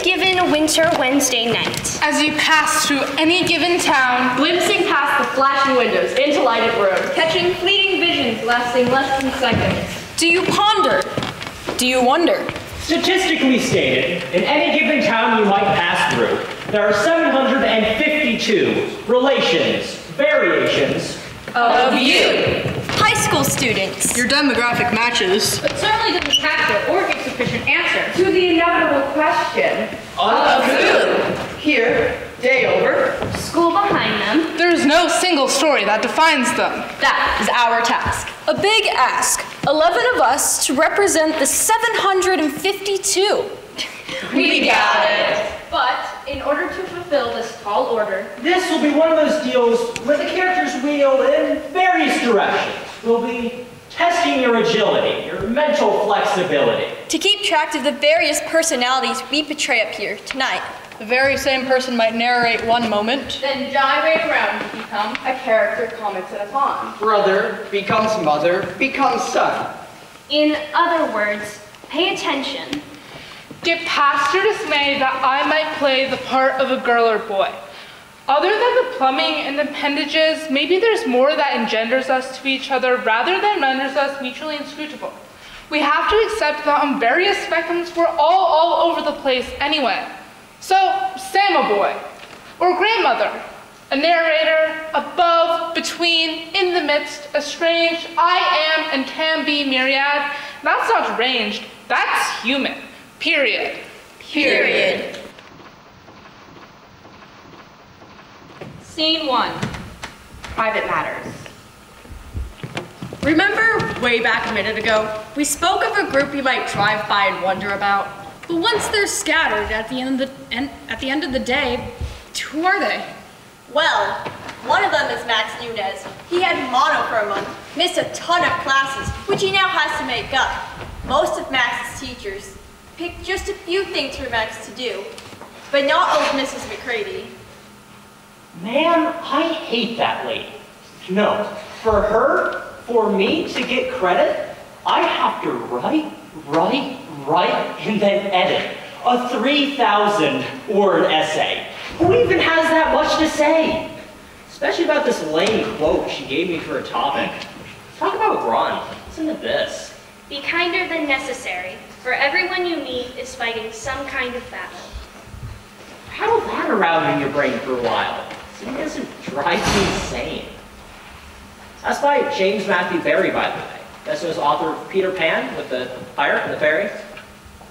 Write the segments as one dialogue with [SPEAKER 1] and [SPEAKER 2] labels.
[SPEAKER 1] given winter Wednesday night.
[SPEAKER 2] As you pass through any given town,
[SPEAKER 3] glimpsing past the flashing windows into lighted roads, catching fleeting visions lasting less than seconds.
[SPEAKER 4] Do you ponder? Do you wonder?
[SPEAKER 5] Statistically stated, in any given town you might pass through, there are 752 relations, variations
[SPEAKER 4] of you. High school students.
[SPEAKER 2] Your demographic matches.
[SPEAKER 3] But certainly doesn't capture or give sufficient answer to the inevitable question
[SPEAKER 4] of who?
[SPEAKER 3] Here, day over,
[SPEAKER 1] School behind them.
[SPEAKER 2] There is no single story that defines them.
[SPEAKER 4] That is our task. A big ask. 11 of us to represent the 752.
[SPEAKER 3] We got it. But in order to fulfill this tall order,
[SPEAKER 5] this will be one of those deals where the characters wheel in various directions. We'll be testing your agility, your mental flexibility.
[SPEAKER 4] To keep track of the various personalities we portray up here tonight.
[SPEAKER 2] The very same person might narrate one moment,
[SPEAKER 3] then gyrate around to become a character commented upon.
[SPEAKER 6] Brother becomes mother, becomes son.
[SPEAKER 1] In other words, pay attention.
[SPEAKER 2] Get past your dismay that I might play the part of a girl or boy. Other than the plumbing and appendages, maybe there's more that engenders us to each other rather than renders us mutually inscrutable. We have to accept that on various spectrums we're all over the place anyway. So, Sam a boy, or grandmother, a narrator, above, between, in the midst, estranged, I am and can be myriad. That's not deranged, that's human. Period.
[SPEAKER 4] Period.
[SPEAKER 3] Scene 1. Private matters.
[SPEAKER 7] Remember way back a minute ago, we spoke of a group you might drive by and wonder about. But once they're scattered at the end of the day, who are they?
[SPEAKER 4] Well, one of them is Max Nunez. He had mono for a month, missed a ton of classes, which he now has to make up. Most of Max's teachers picked just a few things for Max to do, but not old Mrs. McCready.
[SPEAKER 5] Man, I hate that lady. No, for her, for me to get credit, I have to write, and then edit a 3,000-word essay. Who even has that much to say? Especially about this lame quote she gave me for a topic. Talk about run. Listen to this.
[SPEAKER 1] Be kinder than necessary, for everyone you meet is fighting some kind of battle.
[SPEAKER 5] Rattle that around in your brain for a while. It doesn't drive me insane. That's by James Matthew Barrie, by the way. That's his author of Peter Pan with the pirate and the fairy.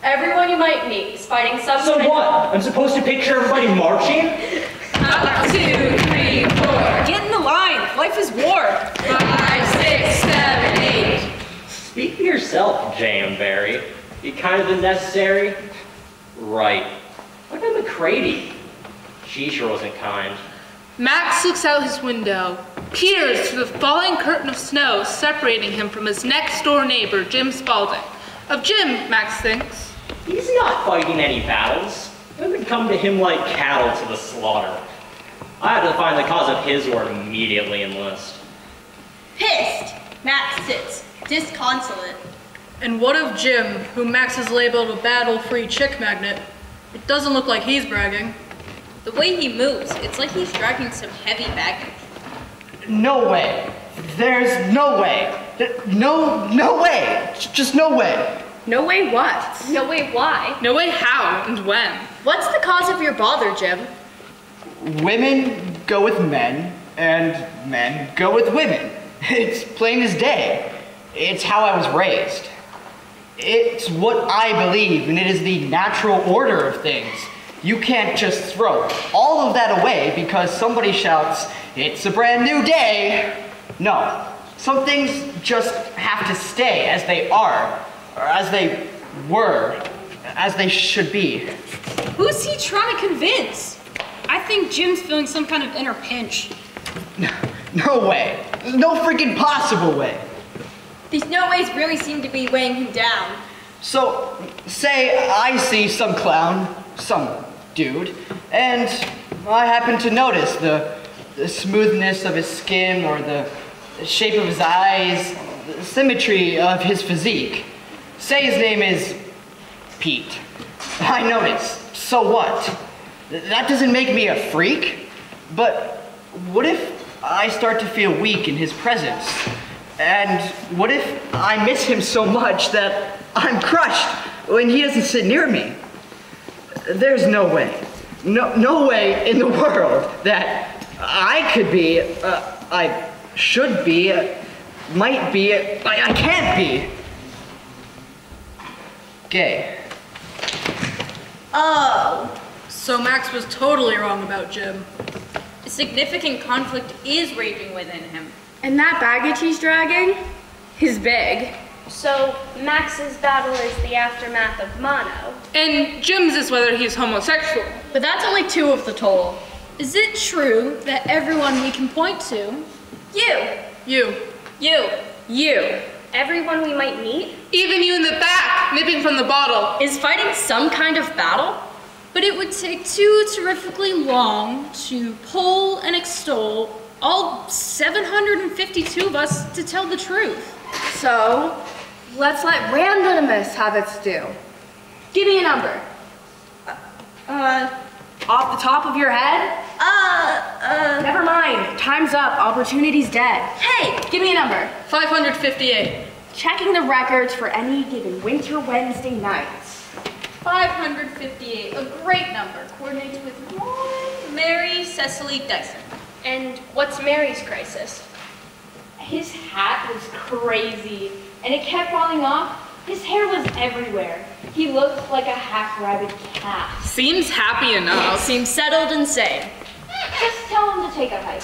[SPEAKER 3] Everyone you might meet is fighting some
[SPEAKER 5] So what? I'm supposed to picture everybody marching?
[SPEAKER 3] 1, 2, 3, 4.
[SPEAKER 4] Get in the line. Life is war.
[SPEAKER 3] 5, 6, 7, 8.
[SPEAKER 5] Speak for yourself, J.M. Barrie. Be kind of the necessary. Right. What about McCready? She sure wasn't kind.
[SPEAKER 2] Max looks out his window, peers through the falling curtain of snow separating him from his next-door neighbor, Jim Spaulding. Of Jim, Max thinks.
[SPEAKER 5] He's not fighting any battles. Women come to him like cattle to the slaughter. I had to find the cause of his war and immediately enlist.
[SPEAKER 4] Pissed, Max sits, disconsolate.
[SPEAKER 2] And what of Jim, whom Max has labeled a battle-free chick magnet? It doesn't look like he's bragging.
[SPEAKER 4] The way he moves, it's like he's dragging some heavy baggage.
[SPEAKER 6] No way. There's no way. No way. Just no way.
[SPEAKER 3] No way what?
[SPEAKER 1] No way why?
[SPEAKER 2] No way how and when.
[SPEAKER 7] What's the cause of your bother, Jim?
[SPEAKER 6] Women go with men, and men go with women. It's plain as day. It's how I was raised. It's what I believe, and it is the natural order of things. You can't just throw all of that away because somebody shouts, "It's a brand new day." No, some things just have to stay as they are, or as they were, as they should be.
[SPEAKER 4] Who's he trying to convince? I think Jim's feeling some kind of inner pinch.
[SPEAKER 6] No way. No freaking possible way.
[SPEAKER 4] These no ways really seem to be weighing him down.
[SPEAKER 6] So, say I see some clown, some dude, and I happen to notice the smoothness of his skin or the shape of his eyes, the symmetry of his physique. Say his name is Pete. I notice So what? That doesn't make me a freak. But what if I start to feel weak in his presence? And what if I miss him so much that I'm crushed when he doesn't sit near me? There's no way. No way in the world that I could be, I should be, might be, I can't be gay.
[SPEAKER 7] Oh. So Max was totally wrong about Jim.
[SPEAKER 4] A significant conflict is raging within him.
[SPEAKER 3] And that baggage he's dragging is big.
[SPEAKER 1] So Max's battle is the aftermath of mono.
[SPEAKER 2] And Jim's is whether he's homosexual.
[SPEAKER 7] But that's only 2 of the total. Is it true that everyone we can point to,
[SPEAKER 2] You.
[SPEAKER 1] Everyone we might meet?
[SPEAKER 2] Even you in the back, nipping from the bottle.
[SPEAKER 7] is fighting some kind of battle? But it would take 2 terrifically long to poll and extol all 752 of us to tell the truth.
[SPEAKER 3] So, let's let randomness have its due. Give me a number. Off the top of your head? Never mind. Time's up. Opportunity's dead. Hey, give me a number.
[SPEAKER 7] 558.
[SPEAKER 3] Checking the records for any given winter Wednesday nights.
[SPEAKER 4] 558, a great number, coordinated with one Mary Cecily Dyson.
[SPEAKER 1] And what's Mary's crisis?
[SPEAKER 3] His hat was crazy, and it kept falling off. His hair was everywhere. He looked like a half-rabid cat.
[SPEAKER 2] Seems happy enough.
[SPEAKER 7] Seems settled and sane.
[SPEAKER 3] Just tell him to take a hike.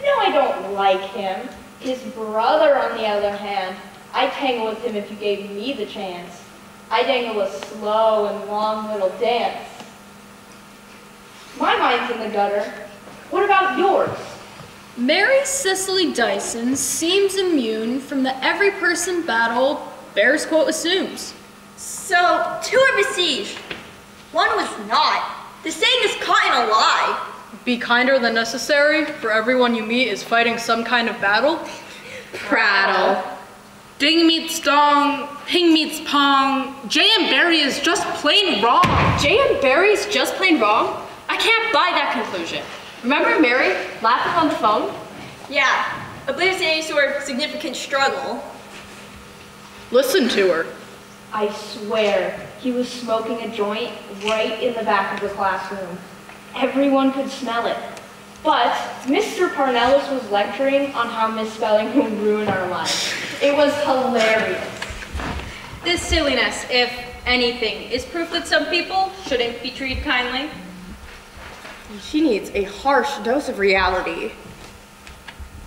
[SPEAKER 3] No, I don't like him. His brother, on the other hand, I'd tangle with him if you gave me the chance. I dangle a slow and long little dance. My mind's in the gutter. What about yours?
[SPEAKER 7] Mary Cecily Dyson seems immune from the every person battle Bear's quote assumes.
[SPEAKER 4] So, 2 are besieged. 1 was not. The saying is caught in a lie.
[SPEAKER 7] Be kinder than necessary, for everyone you meet is fighting some kind of battle.
[SPEAKER 3] Prattle.
[SPEAKER 2] Ding meets dong, ping meets pong. J.M. Barrie is just plain wrong.
[SPEAKER 3] J.M. Barrie's just plain wrong? I can't buy that conclusion. Remember Mary laughing on the phone?
[SPEAKER 4] Yeah, oblivious to any sort of significant struggle.
[SPEAKER 7] Listen to her.
[SPEAKER 3] I swear, he was smoking a joint right in the back of the classroom. Everyone could smell it. But Mr. Parnellis was lecturing on how misspelling will ruin our lives. It was hilarious.
[SPEAKER 4] This silliness, if anything, is proof that some people shouldn't be treated kindly.
[SPEAKER 3] She needs a harsh dose of reality.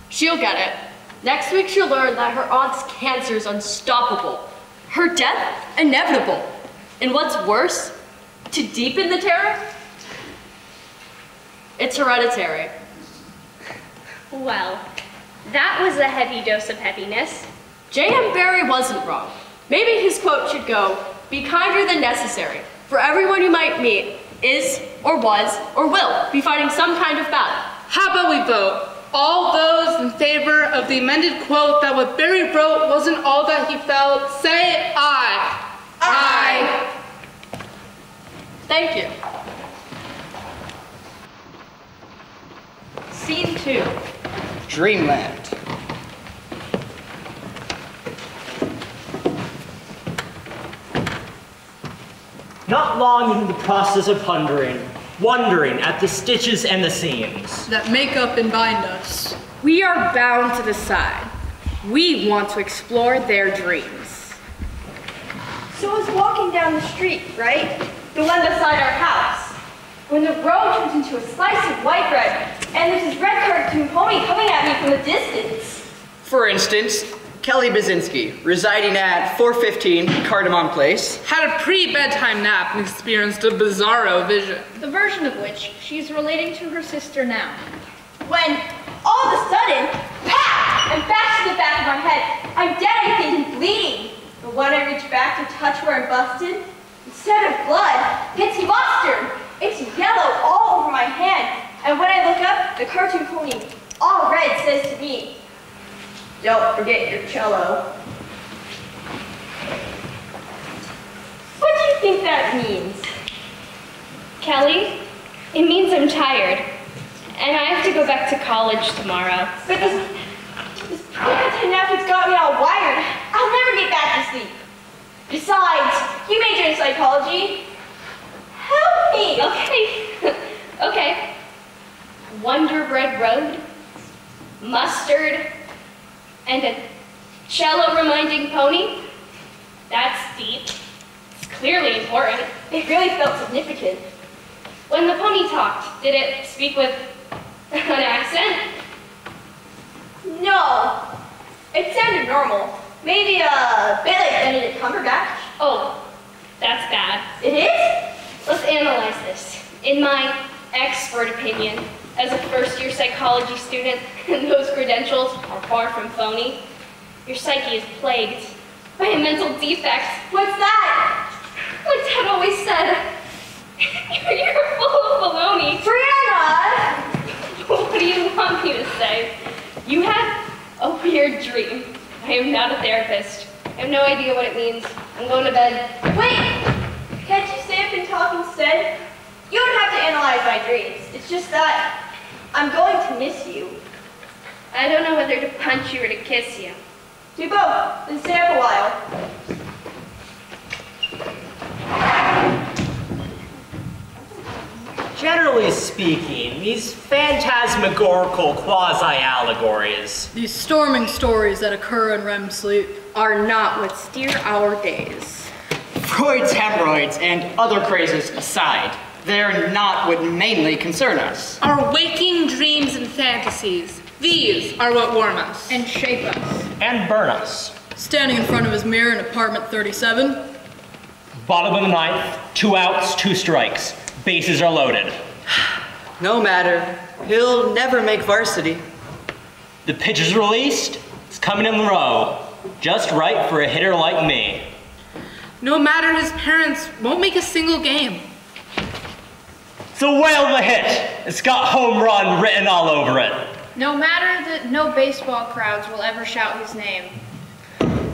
[SPEAKER 7] She'll get it. Next week she'll learn that her aunt's cancer is unstoppable. Her death, inevitable. And what's worse, to deepen the terror, it's hereditary.
[SPEAKER 1] Well, that was a heavy dose of heaviness.
[SPEAKER 7] J.M. Barrie wasn't wrong. Maybe his quote should go, be kinder than necessary, for everyone you might meet is, or was, or will be fighting some kind of battle.
[SPEAKER 2] How about we vote? All those in favor of the amended quote that what Barrie wrote wasn't all that he felt, say aye.
[SPEAKER 7] Aye. Thank you.
[SPEAKER 4] Scene 2.
[SPEAKER 6] Dreamland.
[SPEAKER 5] Not long in the process of wondering at the stitches and the seams.
[SPEAKER 7] That make up and bind us.
[SPEAKER 3] We are bound to decide. We want to explore their dreams.
[SPEAKER 4] So I was walking down the street, right? The one beside our house. When the road turns into a slice of white bread, and there's this red cartoon pony coming at me from the distance.
[SPEAKER 6] For instance, Kelly Bizinski, residing at 415 Cardamom Place,
[SPEAKER 2] Had a pre-bedtime nap and experienced a bizarro vision.
[SPEAKER 3] The version of which she's relating to her sister now.
[SPEAKER 4] When, all of a sudden, pap! I'm back to the back of my head. I'm dead, I think, and bleeding. But when I reach back to touch where I'm busted, instead of blood, it's mustard. It's yellow all over my hand. And when I look up, the cartoon pony, all red, says to me, "Don't forget your cello." What do you think that means?
[SPEAKER 1] Kelly, it means I'm tired. And I have to go back to college tomorrow.
[SPEAKER 4] But this plantain napkin's got me all wired. I'll never get back to sleep. Besides, you major in psychology. Help me!
[SPEAKER 1] Okay. Okay. Wonder Bread Road, mustard, and a cello-reminding pony? That's deep. It's clearly important.
[SPEAKER 4] It really felt significant.
[SPEAKER 1] When the pony talked, did it speak with an accent?
[SPEAKER 4] No. It sounded normal. Maybe a bit like Benedict Cumberbatch.
[SPEAKER 1] Oh, that's bad.
[SPEAKER 4] It is?
[SPEAKER 1] Let's analyze this. In my expert opinion, as a first-year psychology student, those credentials are far from phony. Your psyche is plagued by a mental defect.
[SPEAKER 4] What's that?
[SPEAKER 1] Like Dad always said, you're full of baloney.
[SPEAKER 4] Brianna!
[SPEAKER 1] What do you want me to say? You had a weird dream. I am not a therapist. I have no idea what it means. I'm going to bed.
[SPEAKER 4] Wait! Can't you stay up and talk instead? You don't have to analyze my dreams. It's just that I'm going to miss you.
[SPEAKER 1] I don't know whether to punch you or to kiss you.
[SPEAKER 4] Do both, then stay up a while.
[SPEAKER 5] Generally speaking, these phantasmagorical quasi-allegories,
[SPEAKER 8] These storming stories that occur in REM sleep
[SPEAKER 7] Are not what steer our days.
[SPEAKER 6] Freud's hemorrhoids and other crazes aside, they're not what mainly concern us.
[SPEAKER 2] Our waking dreams and fantasies, these are what warm us.
[SPEAKER 3] And shape us.
[SPEAKER 5] and burn us.
[SPEAKER 8] standing in front of his mirror in apartment 37.
[SPEAKER 5] Bottom of the ninth, 2 outs, 2 strikes. Bases are loaded.
[SPEAKER 6] No matter, he'll never make varsity.
[SPEAKER 5] The pitch is released. It's coming in the row. Just right for a hitter like me.
[SPEAKER 2] No matter, his parents won't make a single game.
[SPEAKER 5] It's a whale of a hit. It's got home run written all over it.
[SPEAKER 3] No matter that no baseball crowds will ever shout his name.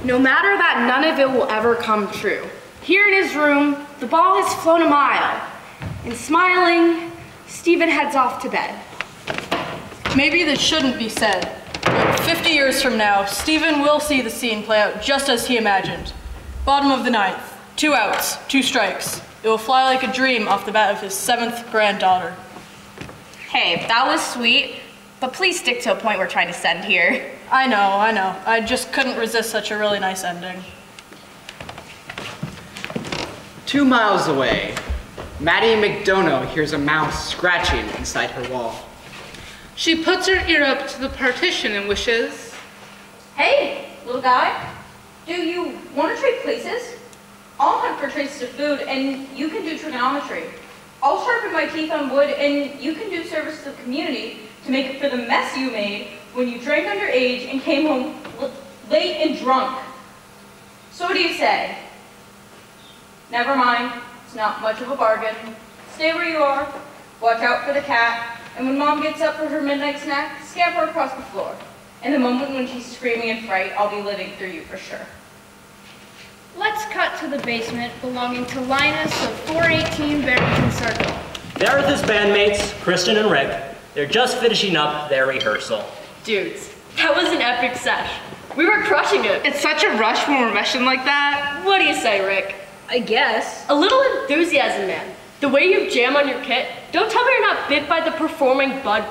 [SPEAKER 7] No matter that none of it will ever come true. Here in his room, the ball has flown a mile. And smiling, Stephen heads off to bed.
[SPEAKER 8] Maybe this shouldn't be said, but 50 years from now, Stephen will see the scene play out just as he imagined. Bottom of the ninth, 2 outs, 2 strikes. It will fly like a dream off the bat of his 7th granddaughter.
[SPEAKER 7] Hey, that was sweet, but please stick to a point we're trying to send here.
[SPEAKER 8] I know. I just couldn't resist such a really nice ending.
[SPEAKER 6] 2 miles away, Maddie McDonough hears a mouse scratching inside her wall.
[SPEAKER 2] She puts her ear up to the partition and wishes.
[SPEAKER 3] Hey, little guy, do you want to trade places? I'll hunt for traces of food, and you can do trigonometry. I'll sharpen my teeth on wood, and you can do service to the community to make up for the mess you made when you drank underage and came home late and drunk. So what do you say? Never mind, it's not much of a bargain. Stay where you are, watch out for the cat, and when Mom gets up for her midnight snack, scamper across the floor. And the moment when she's screaming in fright, I'll be living through you for sure. Let's cut to the basement belonging to Linus of 418 Barrington Circle.
[SPEAKER 5] There with his bandmates, Kristen and Rick. They're just finishing up their rehearsal.
[SPEAKER 7] Dudes, that was an epic sesh. We were crushing it.
[SPEAKER 2] It's such a rush when we're meshing like that.
[SPEAKER 7] What do you say, Rick?
[SPEAKER 3] I guess.
[SPEAKER 7] A little enthusiasm, man. The way you jam on your kit, don't tell me you're not bit by the performing bug.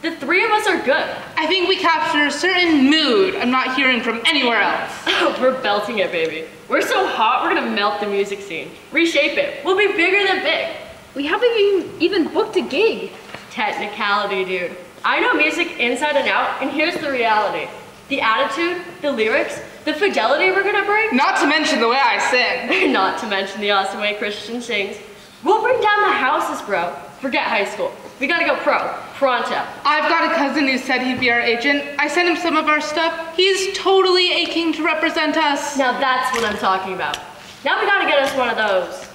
[SPEAKER 7] The 3 of us are good.
[SPEAKER 2] I think we captured a certain mood I'm not hearing from anywhere else.
[SPEAKER 7] Oh, we're belting it, baby. We're so hot, we're gonna melt the music scene. Reshape it. We'll be bigger than big.
[SPEAKER 3] We haven't even booked a gig.
[SPEAKER 7] Technicality, dude. I know music inside and out, and here's the reality. The attitude, the lyrics, the fidelity we're gonna bring.
[SPEAKER 2] Not to mention the way I sing.
[SPEAKER 7] Not to mention the awesome way Christian sings. We'll bring down the houses, bro. Forget high school. We gotta go pronto.
[SPEAKER 2] I've got a cousin who said he'd be our agent. I sent him some of our stuff. He's totally aching to represent us.
[SPEAKER 7] Now that's what I'm talking about. Now we gotta get us one of those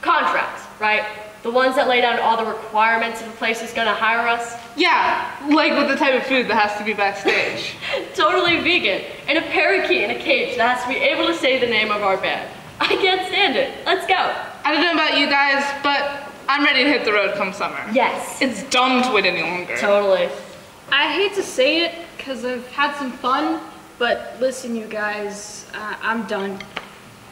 [SPEAKER 7] contracts, right? The ones that lay down all the requirements if a place is gonna hire us.
[SPEAKER 2] Yeah, like with the type of food that has to be backstage.
[SPEAKER 7] Totally vegan. And a parakeet in a cage that has to be able to say the name of our band. I can't stand it. Let's go.
[SPEAKER 2] I don't know about you guys, but I'm ready to hit the road come summer.
[SPEAKER 7] Yes.
[SPEAKER 2] It's dumb to wait any longer.
[SPEAKER 7] Totally.
[SPEAKER 9] I hate to say it, because I've had some fun, but listen, you guys, I'm done.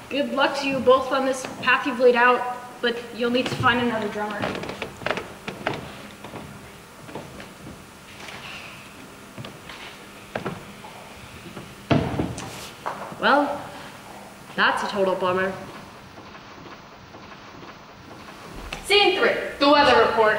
[SPEAKER 9] Good luck to you both on this path you've laid out, but you'll need to find another drummer.
[SPEAKER 7] Well, that's a total bummer. Scene 3.
[SPEAKER 2] The weather report.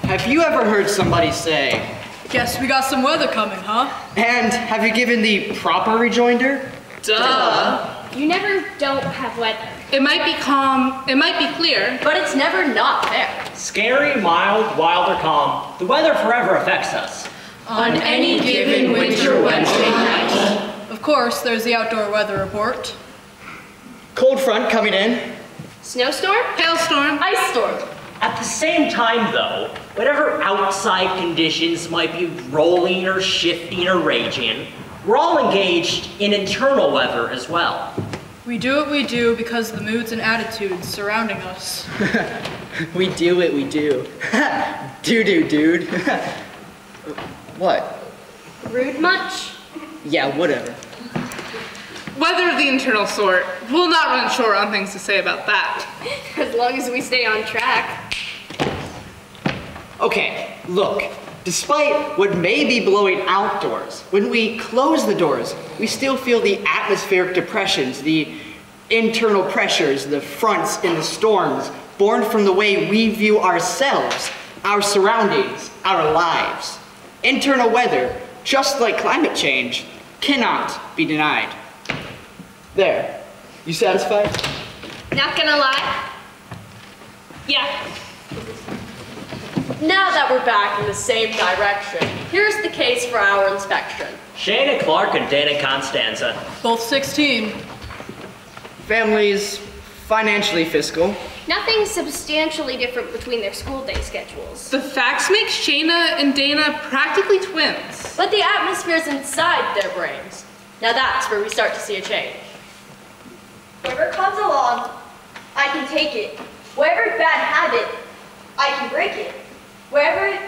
[SPEAKER 6] Have you ever heard somebody say,
[SPEAKER 8] Guess we got some weather coming, huh?
[SPEAKER 6] and have you given the proper rejoinder?
[SPEAKER 2] Duh.
[SPEAKER 1] You never don't have weather.
[SPEAKER 2] It might be calm, it might be clear.
[SPEAKER 7] But it's never not fair.
[SPEAKER 5] Scary, mild, wild, or calm, the weather forever affects us.
[SPEAKER 8] On
[SPEAKER 7] any given winter Wednesday night.
[SPEAKER 8] Of course, there's the outdoor weather report.
[SPEAKER 6] Cold front coming in.
[SPEAKER 7] Snowstorm?
[SPEAKER 2] Hailstorm.
[SPEAKER 7] Ice storm.
[SPEAKER 5] At the same time, though, whatever outside conditions might be rolling or shifting or raging, we're all engaged in internal weather as well.
[SPEAKER 8] We do what we do because of the moods and attitudes surrounding us.
[SPEAKER 6] We do what we do. Do, dude. What?
[SPEAKER 1] Rude much?
[SPEAKER 6] Yeah, whatever.
[SPEAKER 2] Weather of the internal sort. We'll not run short on things to say about that.
[SPEAKER 1] As long as we stay on track.
[SPEAKER 6] Okay, look. Despite what may be blowing outdoors, when we close the doors, we still feel the atmospheric depressions, the internal pressures, the fronts and the storms born from the way we view ourselves, our surroundings, our lives. Internal weather, just like climate change, cannot be denied. There. You satisfied?
[SPEAKER 1] Not gonna lie. Yeah.
[SPEAKER 7] Now that we're back in the same direction, here's the case for our inspection.
[SPEAKER 5] Shayna Clark and Dana Constanza.
[SPEAKER 8] Both 16.
[SPEAKER 6] Families, financially fiscal.
[SPEAKER 1] Nothing substantially different between their school day schedules.
[SPEAKER 2] The facts make Shayna and Dana practically twins.
[SPEAKER 7] But the atmosphere's inside their brains. Now that's where we start to see a change.
[SPEAKER 4] Whoever comes along, I can take it. Whatever bad habit, I can break it. Wherever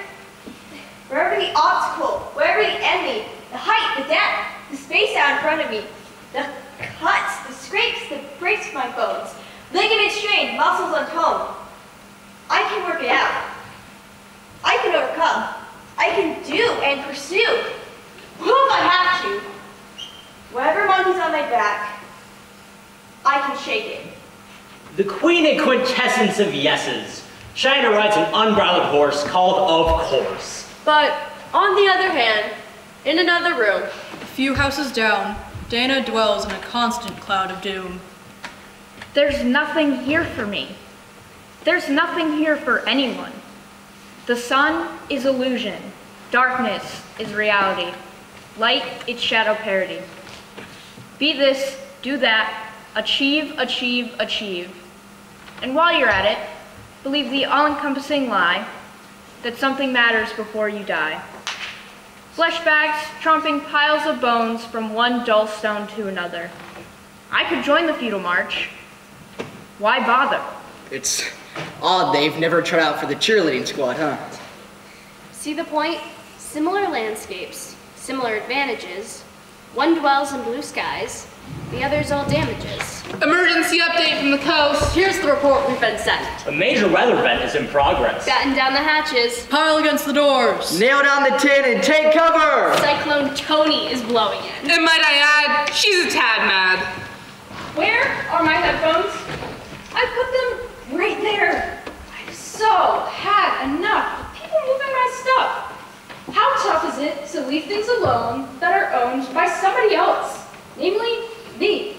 [SPEAKER 4] the obstacle, wherever the enemy, the height, the depth, the space out in front of me, the cuts, the scrapes, the breaks my bones, ligaments strained, muscles untoned, I can work it out. I can overcome. I can do and pursue. Prove I have to. Whatever monkey's on my back, I can shake it.
[SPEAKER 5] The queen and quintessence of yeses. Shayna rides an unbridled horse called Of Course.
[SPEAKER 7] But on the other hand, in another room,
[SPEAKER 8] A few houses down, Dana dwells in a constant cloud of doom.
[SPEAKER 3] There's nothing here for me. There's nothing here for anyone. The sun is illusion. Darkness is reality. Light is shadow parody. Be this, do that, achieve, achieve, achieve. And while you're at it, believe the all-encompassing lie that something matters before you die. Flesh bags tromping piles of bones from one dull stone to another. I could join the feudal march. Why bother?
[SPEAKER 6] It's odd they've never tried out for the cheerleading squad, huh?
[SPEAKER 1] See the point? Similar landscapes, similar advantages. One dwells in blue skies, the other's all damages.
[SPEAKER 2] Emergency update from the coast.
[SPEAKER 7] here's the report we've been sent.
[SPEAKER 5] A major weather event is in progress.
[SPEAKER 1] Batten down the hatches.
[SPEAKER 8] Pile against the doors.
[SPEAKER 6] Nail down the tin and take cover!
[SPEAKER 1] Cyclone Tony is blowing in.
[SPEAKER 2] And might I add, she's a tad mad.
[SPEAKER 9] Where are my headphones? I put them right there. I've so had enough of people moving my stuff. How tough is it to leave things alone that are owned by somebody else? Namely, me.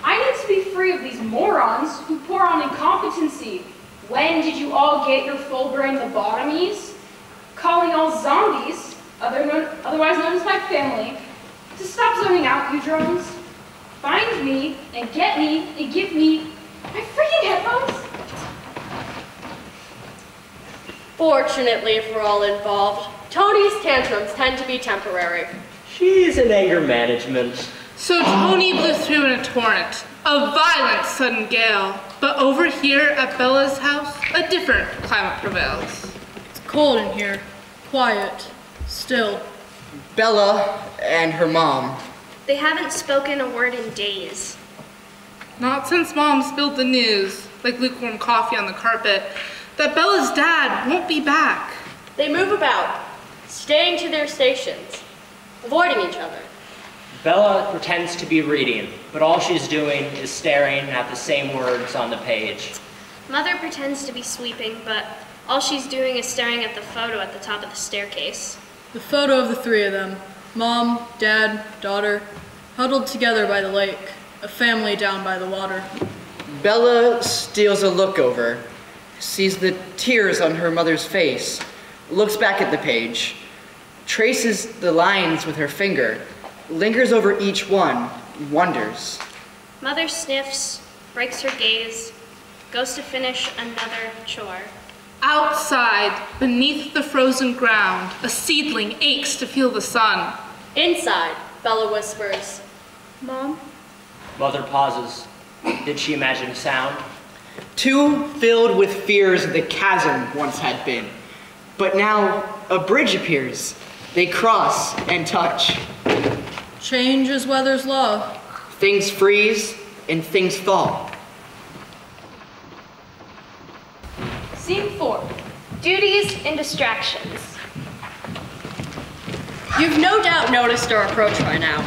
[SPEAKER 9] I need to be free of these morons who pour on incompetency. When did you all get your full-brain lobotomies? Calling all zombies, otherwise known as my family, to stop zoning out, you drones. Find me and get me and give me my freaking headphones.
[SPEAKER 7] Fortunately for all involved, Tony's tantrums tend to be temporary.
[SPEAKER 5] She's in anger management.
[SPEAKER 2] So Tony blew through in a torrent, a violent sudden gale. But over here at Bella's house, a different climate prevails.
[SPEAKER 8] It's cold in here, quiet, still.
[SPEAKER 6] Bella and her mom.
[SPEAKER 1] They haven't spoken a word in days.
[SPEAKER 2] Not since Mom spilled the news, like lukewarm coffee on the carpet, that Bella's dad won't be back.
[SPEAKER 7] They move about, staying to their stations, avoiding each other.
[SPEAKER 5] Bella pretends to be reading, but all she's doing is staring at the same words on the page.
[SPEAKER 1] Mother pretends to be sweeping, but all she's doing is staring at the photo at the top of the staircase.
[SPEAKER 8] The photo of the three of them, Mom, Dad, daughter, huddled together by the lake, a family down by the water.
[SPEAKER 6] Bella steals a look over, sees the tears on her mother's face, looks back at the page, traces the lines with her finger, lingers over each one, wonders.
[SPEAKER 1] Mother sniffs, breaks her gaze, goes to finish another chore.
[SPEAKER 2] Outside, beneath the frozen ground, a seedling aches to feel the sun.
[SPEAKER 7] Inside, Bella whispers,
[SPEAKER 1] Mom?
[SPEAKER 5] Mother pauses. Did she imagine a sound?
[SPEAKER 6] Two filled with fears the chasm once had been, but now a bridge appears. They cross and touch.
[SPEAKER 8] Change is weather's law.
[SPEAKER 6] Things freeze and things thaw.
[SPEAKER 9] Scene 4.
[SPEAKER 1] Duties and distractions.
[SPEAKER 7] You've no doubt noticed our approach by now.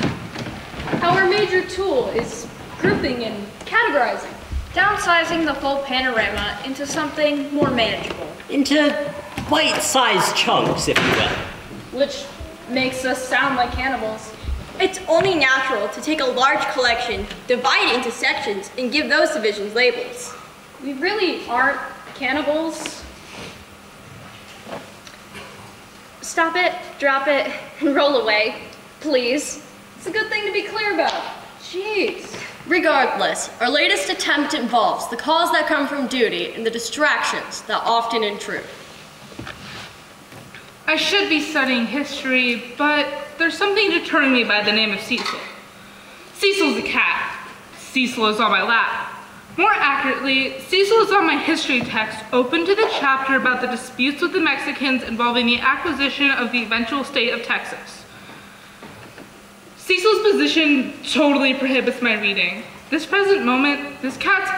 [SPEAKER 9] Our major tool is grouping and categorizing.
[SPEAKER 3] Downsizing the full panorama into something more manageable.
[SPEAKER 5] Into bite-sized chunks, if you will.
[SPEAKER 9] Which makes us sound like cannibals.
[SPEAKER 4] It's only natural to take a large collection, divide it into sections, and give those divisions labels.
[SPEAKER 9] We really aren't cannibals.
[SPEAKER 1] Stop it, drop it, and roll away, please.
[SPEAKER 9] It's a good thing to be clear about. Jeez.
[SPEAKER 7] Regardless, our latest attempt involves the calls that come from duty and the distractions that often intrude.
[SPEAKER 2] I should be studying history, but there's something deterring me by the name of Cecil. Cecil's a cat. Cecil is on my lap. More accurately, Cecil is on my history text open to the chapter about the disputes with the Mexicans involving the acquisition of the eventual state of Texas. Cecil's position totally prohibits my reading. This present moment, this cat's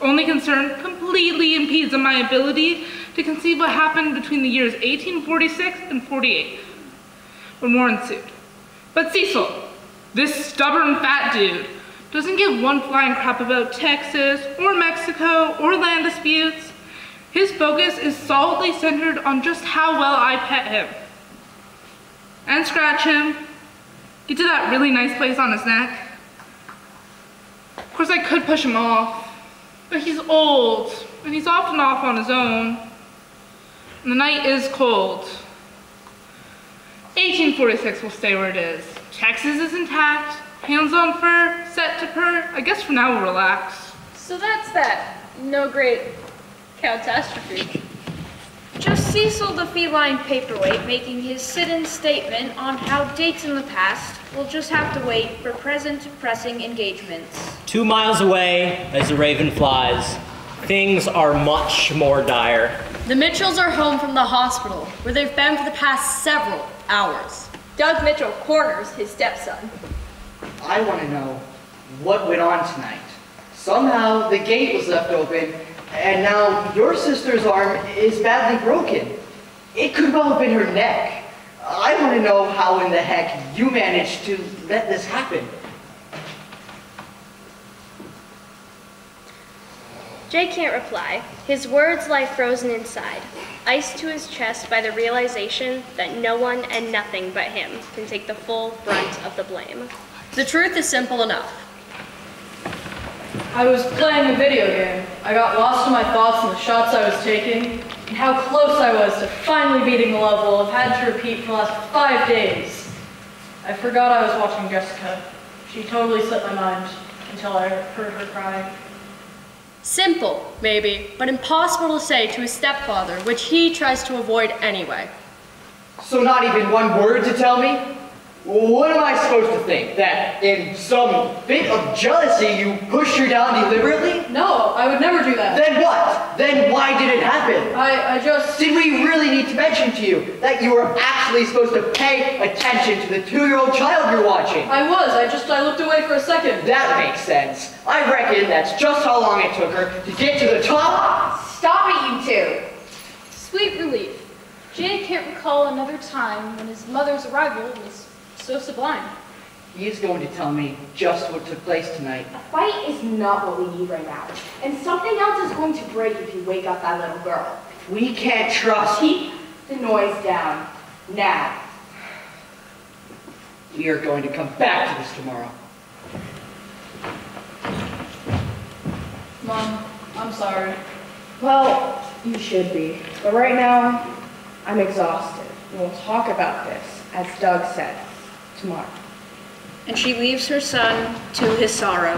[SPEAKER 2] only concern completely impedes on my ability to conceive what happened between the years 1846 and 48, when war ensued. But Cecil, this stubborn fat dude, doesn't give one flying crap about Texas or Mexico or land disputes. His focus is solidly centered on just how well I pet him and scratch him, get to that really nice place on his neck. Of course, I could push him off, but he's old and he's often off on his own. And the night is cold. 1846 will stay where it is. Texas is intact. Hands on fur, set to purr. I guess for now we'll relax.
[SPEAKER 9] So that's that. No great catastrophe.
[SPEAKER 3] Just Cecil the feline paperweight making his sit-in statement on how dates in the past will just have to wait for present pressing engagements.
[SPEAKER 5] 2 miles away, as the raven flies, things are much more dire.
[SPEAKER 7] The Mitchells are home from the hospital, where they've been for the past several hours.
[SPEAKER 4] Doug Mitchell corners his stepson.
[SPEAKER 6] I want to know what went on tonight. Somehow the gate was left open, and now your sister's arm is badly broken. It could well have been her neck. I want to know how in the heck you managed to let this happen.
[SPEAKER 1] Jay can't reply. His words lie frozen inside, iced to his chest by the realization that no one and nothing but him can take the full brunt of the blame.
[SPEAKER 7] The truth is simple enough.
[SPEAKER 8] I was playing a video game. I got lost in my thoughts and the shots I was taking, and how close I was to finally beating the level I've had to repeat for the last 5 days. I forgot I was watching Jessica. She totally slipped my mind until I heard her crying.
[SPEAKER 7] Simple, maybe, but impossible to say to his stepfather, which he tries to avoid anyway.
[SPEAKER 6] So not even one word to tell me? What am I supposed to think? That in some fit of jealousy you pushed her down deliberately?
[SPEAKER 8] No, I would never do that.
[SPEAKER 6] Then what? Then why did it happen?
[SPEAKER 8] I just...
[SPEAKER 6] Did we really need to mention to you that you were actually supposed to pay attention to the 2-year-old child you're watching?
[SPEAKER 8] I looked away for a second.
[SPEAKER 6] That makes sense. I reckon that's just how long it took her to get to the top.
[SPEAKER 3] Stop it, you two.
[SPEAKER 9] Sweet relief. Jay can't recall another time when his mother's arrival was so sublime.
[SPEAKER 6] He is going to tell me just what took place tonight.
[SPEAKER 3] A fight is not what we need right now. And something else is going to break if you wake up that little girl.
[SPEAKER 6] We can't trust.
[SPEAKER 3] Keep the noise down. Now.
[SPEAKER 6] We are going to come back to this tomorrow.
[SPEAKER 8] Mom, I'm sorry.
[SPEAKER 3] Well, you should be. But right now, I'm exhausted. And we'll talk about this, as Doug said, tomorrow.
[SPEAKER 4] And she leaves her son to his sorrow.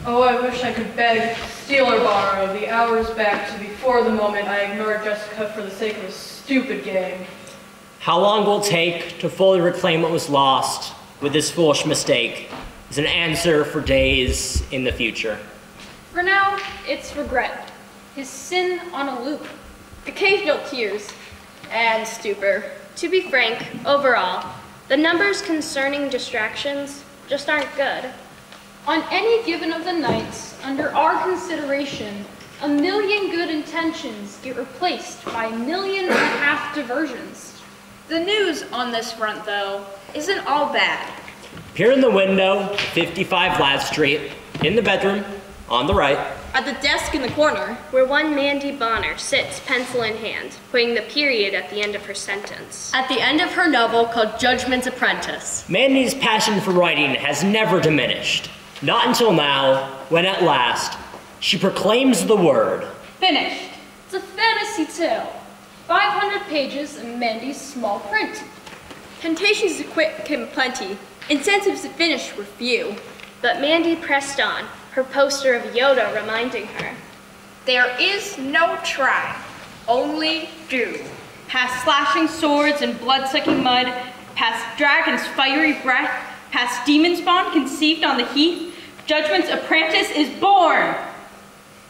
[SPEAKER 8] Oh, I wish I could beg, steal, or borrow the hours back to before the moment I ignored Jessica for the sake of a stupid game.
[SPEAKER 5] How long will it take to fully reclaim what was lost with this foolish mistake is an answer for days in the future.
[SPEAKER 9] For now, it's regret. His sin on a loop.
[SPEAKER 4] Occasional tears and stupor.
[SPEAKER 1] To be frank, overall, the numbers concerning distractions just aren't good.
[SPEAKER 9] On any given of the nights, under our consideration, 1 million good intentions get replaced by 1.5 million diversions.
[SPEAKER 4] The news on this front, though, isn't all bad.
[SPEAKER 5] Here in the window, 55 Ladd Street, in the bedroom, on the right.
[SPEAKER 4] At the desk in the corner,
[SPEAKER 1] Where one Mandy Bonner sits, pencil in hand, putting the period at the end of her sentence.
[SPEAKER 7] At the end of her novel called Judgment's Apprentice.
[SPEAKER 5] Mandy's passion for writing has never diminished. Not until now, when at last, she proclaims the word.
[SPEAKER 9] Finished. It's a fantasy tale. 500 pages in Mandy's small print.
[SPEAKER 4] temptations to quit came plenty. Incentives to finish were few.
[SPEAKER 1] But Mandy pressed on, her poster of Yoda reminding her.
[SPEAKER 4] There is no try, only do. Past slashing swords and blood-sucking mud, past dragon's fiery breath, past demon spawn conceived on the heath, Judgment's apprentice is born.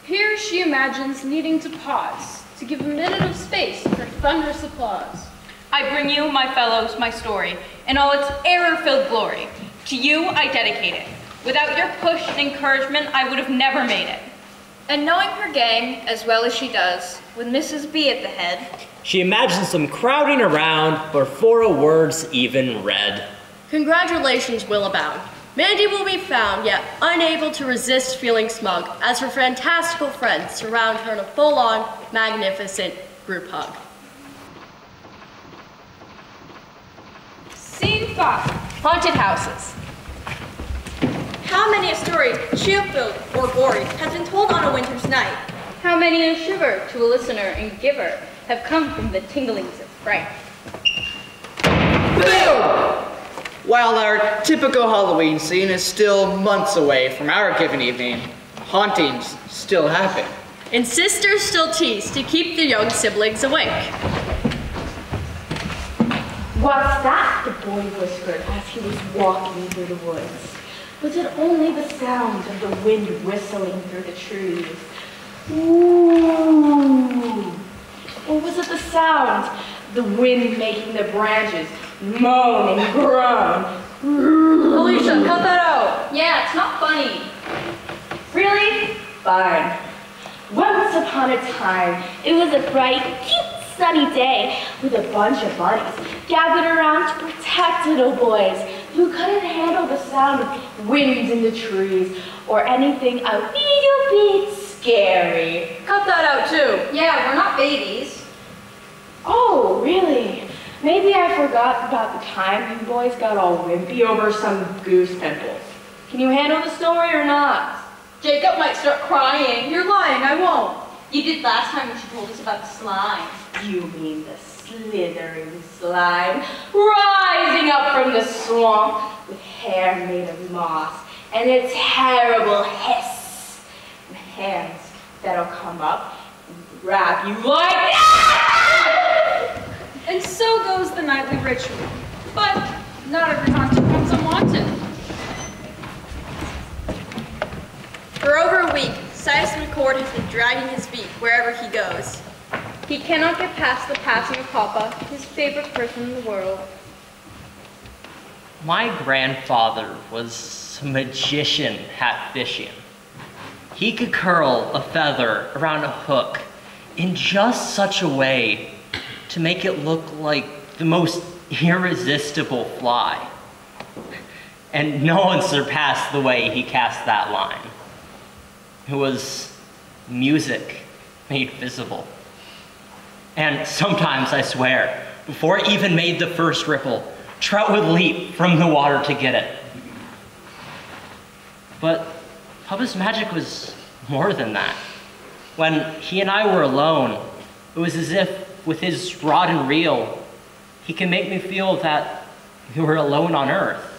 [SPEAKER 9] Here she imagines needing to pause, to give a minute of space for thunderous applause.
[SPEAKER 4] I bring you, my fellows, my story, in all its error-filled glory. To you, I dedicate it. Without your push and encouragement, I would have never made it. And knowing her gang as well as she does, with Mrs. B at the head,
[SPEAKER 5] she imagines them crowding around before a word's even read.
[SPEAKER 7] Congratulations will abound. Mandy will be found, yet unable to resist feeling smug, as her fantastical friends surround her in a full-on, magnificent group hug.
[SPEAKER 9] Scene 5.
[SPEAKER 7] Haunted houses.
[SPEAKER 4] how many a story, chill-filled or gory, has been told on a winter's night?
[SPEAKER 10] How many a shiver to a listener and giver have come from the tinglings of fright?
[SPEAKER 6] Boom! While our typical Halloween scene is still months away from our given evening, hauntings still happen.
[SPEAKER 7] And sisters still tease to keep their young siblings awake.
[SPEAKER 3] What's that? The boy whispered as he was walking through the woods. Was it only the sound of the wind whistling through the trees? Ooh. Or was it the sound of the wind making the branches moan and groan?
[SPEAKER 8] Alicia, cut that out.
[SPEAKER 9] Yeah, it's not funny.
[SPEAKER 3] Really? Fine. Once upon a time, it was a bright, cute, sunny day with a bunch of bunnies gathered around to protect little boys who couldn't handle the sound of winds in the trees or anything a little bit scary.
[SPEAKER 8] Cut that out too.
[SPEAKER 9] Yeah, we're not babies.
[SPEAKER 3] Oh, really? Maybe I forgot about the time you boys got all wimpy over some goose pimples. Can you handle the story or not?
[SPEAKER 4] Jacob might start crying.
[SPEAKER 8] You're lying, I won't.
[SPEAKER 4] You did last time when she told us about the slime.
[SPEAKER 3] You mean the slithering slime rising up from the swamp with hair made of moss and a terrible hiss and hands that'll come up and grab you like
[SPEAKER 9] And so goes the nightly ritual. But Not every hunter comes unwanted.
[SPEAKER 4] For over a week, Silas McCord has been dragging his feet wherever he goes.
[SPEAKER 10] He cannot get past the passing of Papa, his favorite person in the world.
[SPEAKER 5] My grandfather was a magician at fishing. He could curl a feather around a hook in just such a way to make it look like the most irresistible fly. And no one surpassed the way he cast that line. It was music made visible. And sometimes, I swear, before it even made the first ripple, trout would leap from the water to get it. But Papa's magic was more than that. When he and I were alone, it was as if with his rod and reel, he could make me feel that we were alone on earth.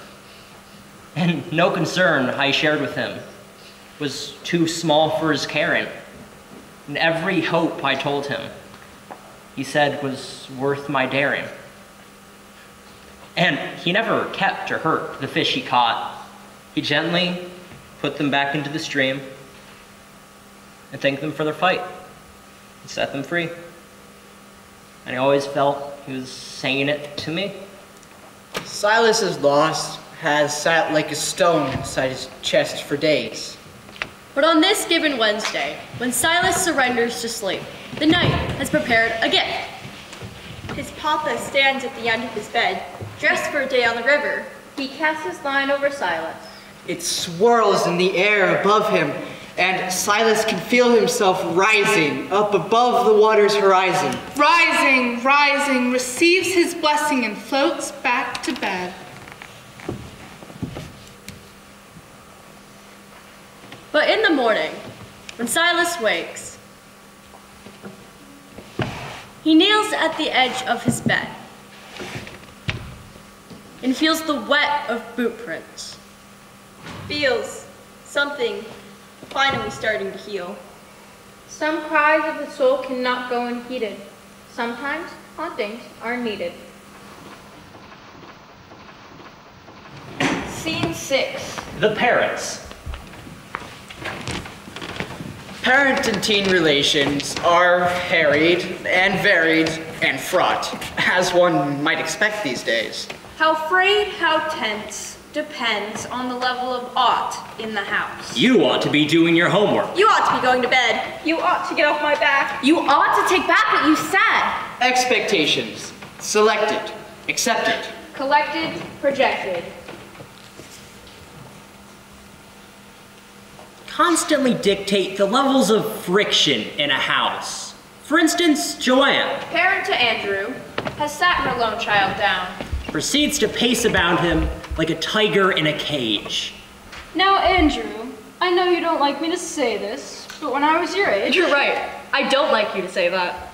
[SPEAKER 5] And no concern I shared with him was too small for his caring. And every hope I told him, he said was worth my daring. And he never kept or hurt the fish he caught. He gently put them back into the stream and thanked them for their fight and set them free. And I always felt he was saying it to me.
[SPEAKER 6] Silas's loss has sat like a stone inside his chest for days.
[SPEAKER 7] But on this given Wednesday, when Silas surrenders to sleep, the knight has prepared a gift.
[SPEAKER 4] His papa stands at the end of his bed, dressed for a day on the river.
[SPEAKER 10] He casts his line over Silas.
[SPEAKER 6] It swirls in the air above him, and Silas can feel himself rising up above the water's horizon.
[SPEAKER 2] Rising, rising, receives his blessing and floats back to bed.
[SPEAKER 7] But in the morning, when Silas wakes, he kneels at the edge of his bed and feels the wet of boot prints.
[SPEAKER 4] Feels something finally starting to heal.
[SPEAKER 10] Some cries of the soul cannot go unheeded. Sometimes hauntings are needed.
[SPEAKER 3] Scene 6.
[SPEAKER 5] The parents.
[SPEAKER 6] Parent and teen relations are harried and varied and fraught, as one might expect these days.
[SPEAKER 9] How frayed, how tense, depends on the level of ought in the house.
[SPEAKER 5] You ought to be doing your homework.
[SPEAKER 4] You ought to be going to bed.
[SPEAKER 9] You ought to get off my back.
[SPEAKER 7] You ought to take back what you said.
[SPEAKER 6] Expectations. Selected. Accepted.
[SPEAKER 9] Collected, projected.
[SPEAKER 5] Constantly dictate the levels of friction in a house. For instance, Joanne
[SPEAKER 9] Parent to Andrew has sat her lone child down.
[SPEAKER 5] proceeds to pace about him like a tiger in a cage.
[SPEAKER 9] Now, Andrew, I know you don't like me to say this, but when I was your age,
[SPEAKER 7] You're right. I don't like you to say that.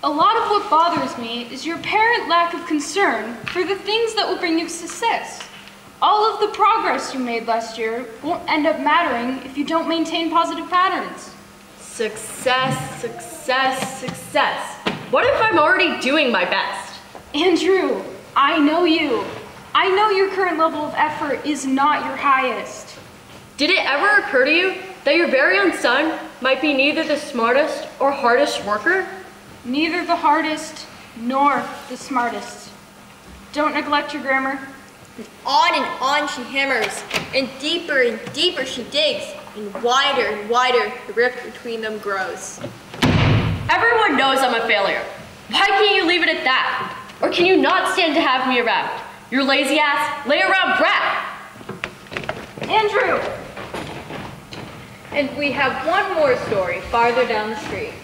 [SPEAKER 9] a lot of what bothers me is your apparent lack of concern for the things that will bring you success. All of the progress you made last year won't end up mattering if you don't maintain positive patterns.
[SPEAKER 7] Success, success, success. What if I'm already doing my best?
[SPEAKER 9] Andrew, I know you. I know your current level of effort is not your highest.
[SPEAKER 7] Did it ever occur to you that your very own son might be neither the smartest or hardest worker?
[SPEAKER 9] Neither the hardest nor the smartest. Don't neglect your grammar.
[SPEAKER 4] And on she hammers, and deeper she digs, and wider the rift between them grows.
[SPEAKER 7] Everyone knows I'm a failure. Why can't you leave it at that? Or can you not stand to have me around? Your lazy ass, lay around brat.
[SPEAKER 9] Andrew!
[SPEAKER 10] And we have one more story farther down the street.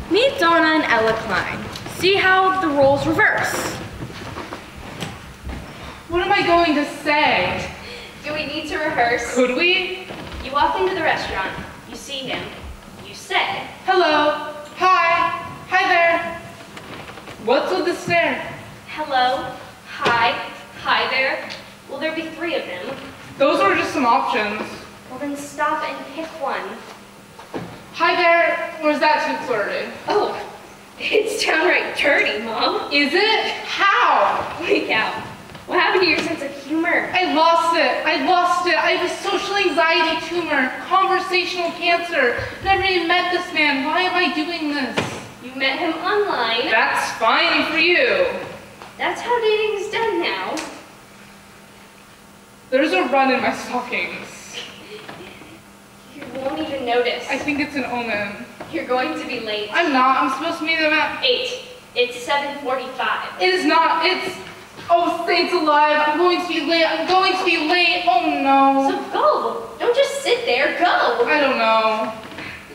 [SPEAKER 3] Meet Donna and Ella Klein. See how the roles reverse.
[SPEAKER 2] What am I going to say?
[SPEAKER 1] Do we need to rehearse?
[SPEAKER 2] Could we?
[SPEAKER 1] You walk into the restaurant, you see him, you say,
[SPEAKER 2] Hello. Hi. Hi there. What's with the stare?
[SPEAKER 1] hello, hi there. Will there be 3 of them?
[SPEAKER 2] Those were just some options.
[SPEAKER 1] Well then stop and pick one.
[SPEAKER 2] Hi there. Was that too flirty?
[SPEAKER 1] Oh, it's downright dirty, Mom.
[SPEAKER 2] Is it? How? How?
[SPEAKER 1] Like how? What happened to your sense of humor?
[SPEAKER 2] I lost it. I have a social anxiety tumor, conversational cancer. Never even met this man. Why am I doing this?
[SPEAKER 1] You met him online.
[SPEAKER 2] That's fine for you.
[SPEAKER 1] That's how dating is done now.
[SPEAKER 2] There's a run in my stockings.
[SPEAKER 1] You won't even notice.
[SPEAKER 2] I think it's an omen.
[SPEAKER 1] You're going to be late.
[SPEAKER 2] I'm not. I'm supposed to meet them at
[SPEAKER 1] 8. It's 7:45.
[SPEAKER 2] It is not. It's... Oh, saints alive. I'm going to be late. Oh, no.
[SPEAKER 1] So go. Don't just sit there. Go.
[SPEAKER 2] I don't know.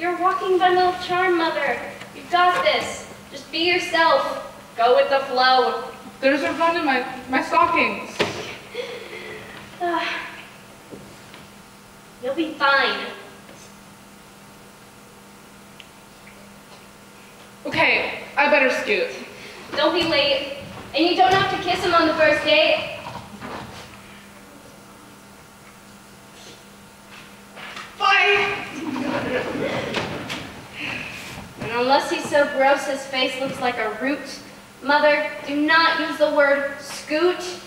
[SPEAKER 1] You're a walking bundle of charm, Mother. You've got this. Just be yourself. Go with the flow.
[SPEAKER 2] There's a run in my stockings.
[SPEAKER 1] You'll be fine.
[SPEAKER 2] Okay, I better scoot.
[SPEAKER 1] Don't be late. And you don't have to kiss him on the first date.
[SPEAKER 2] Bye!
[SPEAKER 1] And unless he's so gross his face looks like a root, Mother, do not use the word scoot.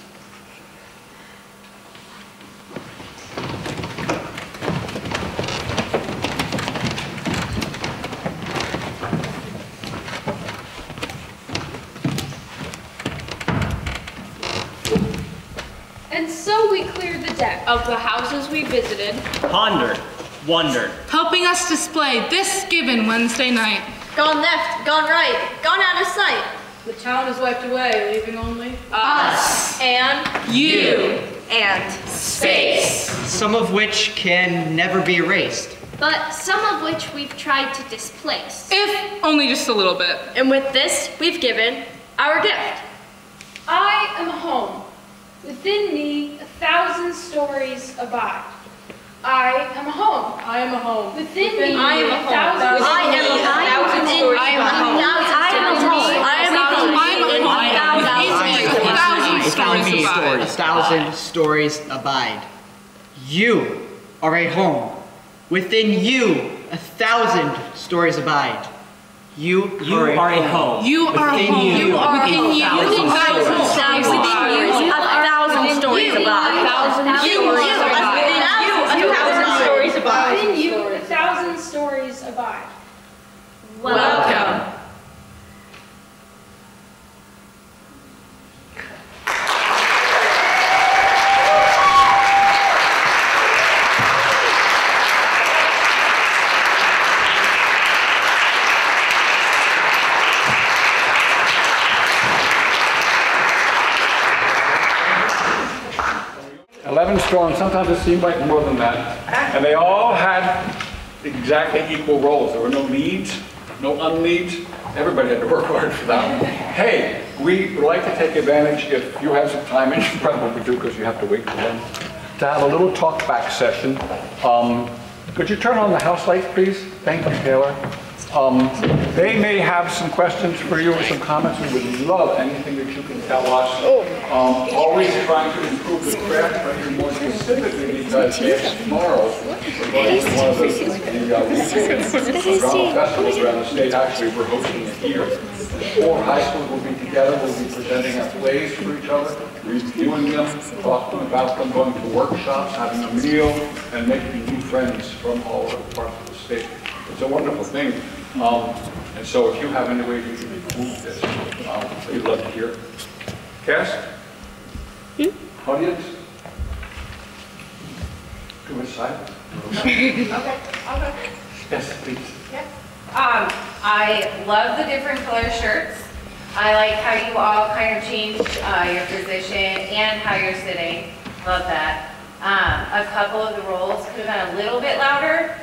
[SPEAKER 9] And so we cleared the deck of the houses we visited.
[SPEAKER 5] Pondered, wondered.
[SPEAKER 2] Helping us display this given Wednesday night.
[SPEAKER 4] Gone left, gone right, gone out of sight.
[SPEAKER 8] The town is wiped away, leaving only
[SPEAKER 4] Us. And
[SPEAKER 2] You.
[SPEAKER 4] and
[SPEAKER 1] Space.
[SPEAKER 6] Some of which can never be erased.
[SPEAKER 1] But some of which we've tried to displace.
[SPEAKER 2] If only just a little bit.
[SPEAKER 4] And with this, we've given our gift.
[SPEAKER 9] I am home. Within me, 1,000 stories abide. I am a home.
[SPEAKER 8] I am a home.
[SPEAKER 9] Within me,
[SPEAKER 8] I am a home.
[SPEAKER 9] 1,000
[SPEAKER 4] I am a home. I am a home. I am a home.
[SPEAKER 6] A thousand stories abide. You are a home. Within you, 1,000 stories abide. You are a home.
[SPEAKER 2] You are
[SPEAKER 6] Within
[SPEAKER 2] home.
[SPEAKER 6] you.
[SPEAKER 2] You are home.
[SPEAKER 6] Within you,
[SPEAKER 4] 1,000 stories abide. 1,000 stories abide.
[SPEAKER 9] Within you, 1,000 stories abide.
[SPEAKER 4] Welcome.
[SPEAKER 11] Strong, sometimes it seemed like more than that. And they all had exactly equal roles. There were no leads, no unleads. Everybody had to work hard for that. Hey, we would like to take advantage, if you have some time, and you probably do because you have to wait for them, to have a little talk back session. Could you turn on the house lights, please? Thank you, Taylor. They may have some questions for you or some comments. We would love anything that you can tell us. Always trying to improve the craft, but here more specifically because tomorrow we're going to one of the drama festivals around the state. Actually, we're hosting it here. 4 high schools will be together. We'll be presenting our plays for each other, reviewing them, talking about them, going to workshops, having a meal, and making new friends from all over parts of the state. It's a wonderful thing. And so if you have any way you can improve this, we'd love to hear. Cass? Audience? Too much silence?
[SPEAKER 12] Okay.
[SPEAKER 11] Yes, please.
[SPEAKER 12] Yes. I love the different color shirts. I like how you all kind of changed your position and how you're sitting. Love that. A couple of the roles could have been a little bit louder.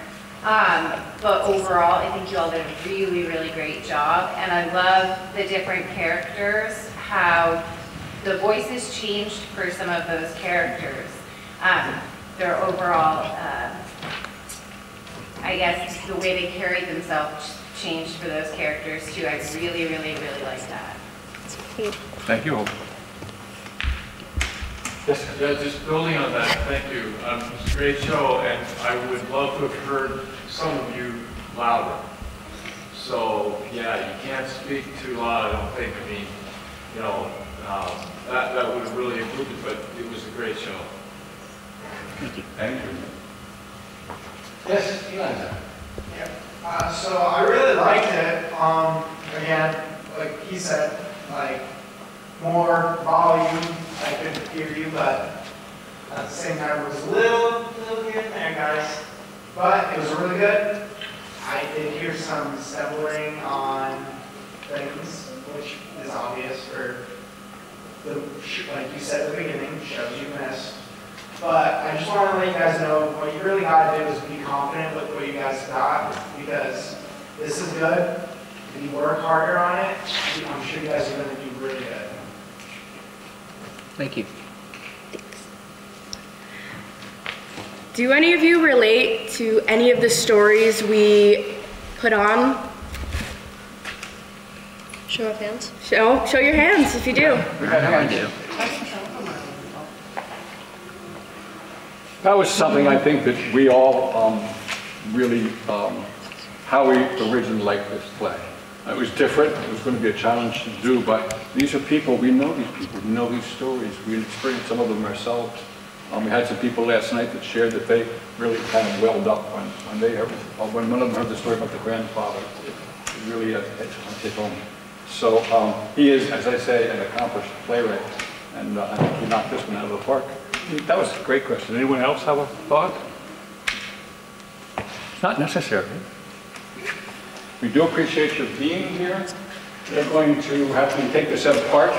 [SPEAKER 12] But overall, I think you all did a really, really great job. And I love the different characters, how the voices changed for some of those characters. Their overall, I guess, the way they carried themselves changed for those characters too. I really, really, really like that.
[SPEAKER 11] Thank you. Yes.
[SPEAKER 13] Yeah, just building on that, thank you. It's a great show, and I would love to have heard some of you louder. So, yeah, you can't speak too loud, I don't think. I mean, you know, that would have really improved it, but it was a great show.
[SPEAKER 11] Thank you. Thank you.
[SPEAKER 14] Yes, Eliza. Yeah. So I really liked it. Again, like he said, like more volume. I couldn't hear you, but at the same time, it was a little here and there, guys. But it was really good. I did hear some stumbling on things, which is obvious for the, like you said at the beginning, shows you missed. But I just want to let you guys know what you really got to do is be confident with what you guys got, because this is good. If you work harder on it, I'm sure you guys are going to do really good.
[SPEAKER 6] Thank you.
[SPEAKER 15] Do any of you relate to any of the stories we put on?
[SPEAKER 7] Show of hands.
[SPEAKER 15] Show your hands if you do.
[SPEAKER 6] I do.
[SPEAKER 11] That was something I think that we all really, how we originally liked this play. It was different, it was going to be a challenge to do, but these are people, we know these people, we know these stories, we experienced some of them ourselves. We had some people last night that shared that they really kind of welled up when they heard, when one of them heard the story about the grandfather. It really hit home. So he is, as I say, an accomplished playwright, and I think he knocked this one out of the park. That was a great question. Anyone else have a thought? It's not necessary. We do appreciate your being here. We're going to have to take this apart.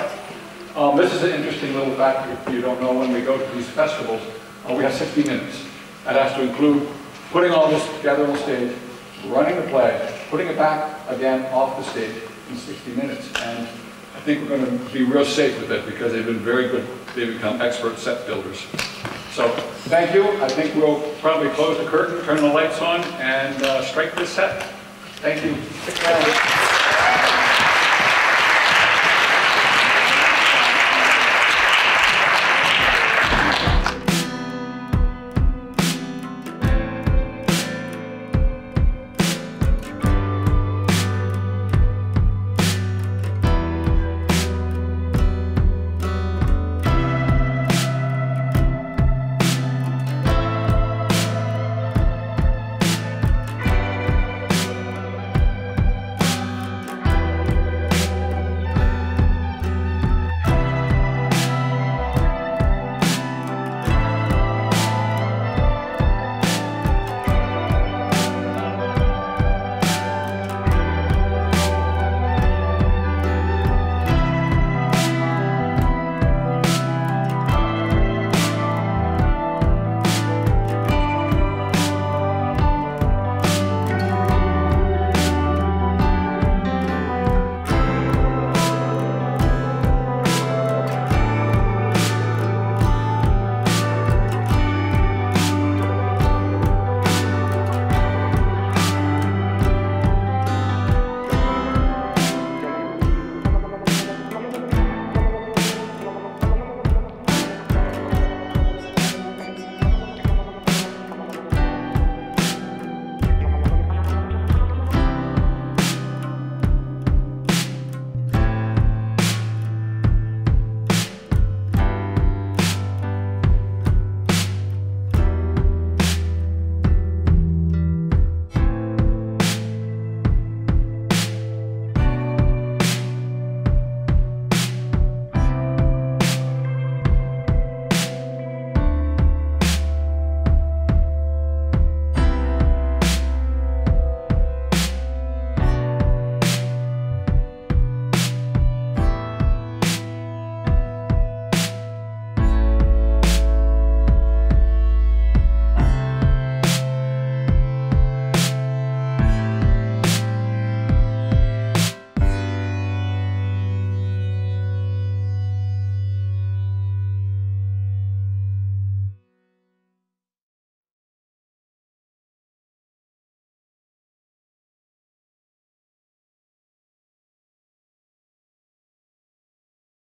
[SPEAKER 11] This is an interesting little fact if you don't know. When we go to these festivals, we have 60 minutes. That has to include putting all this together on the stage, running the play, putting it back again off the stage in 60 minutes. And I think we're going to be real safe with it because they've been very good. They've become expert set builders. So thank you. I think we'll probably close the curtain, turn the lights on, and strike this set. Thank you.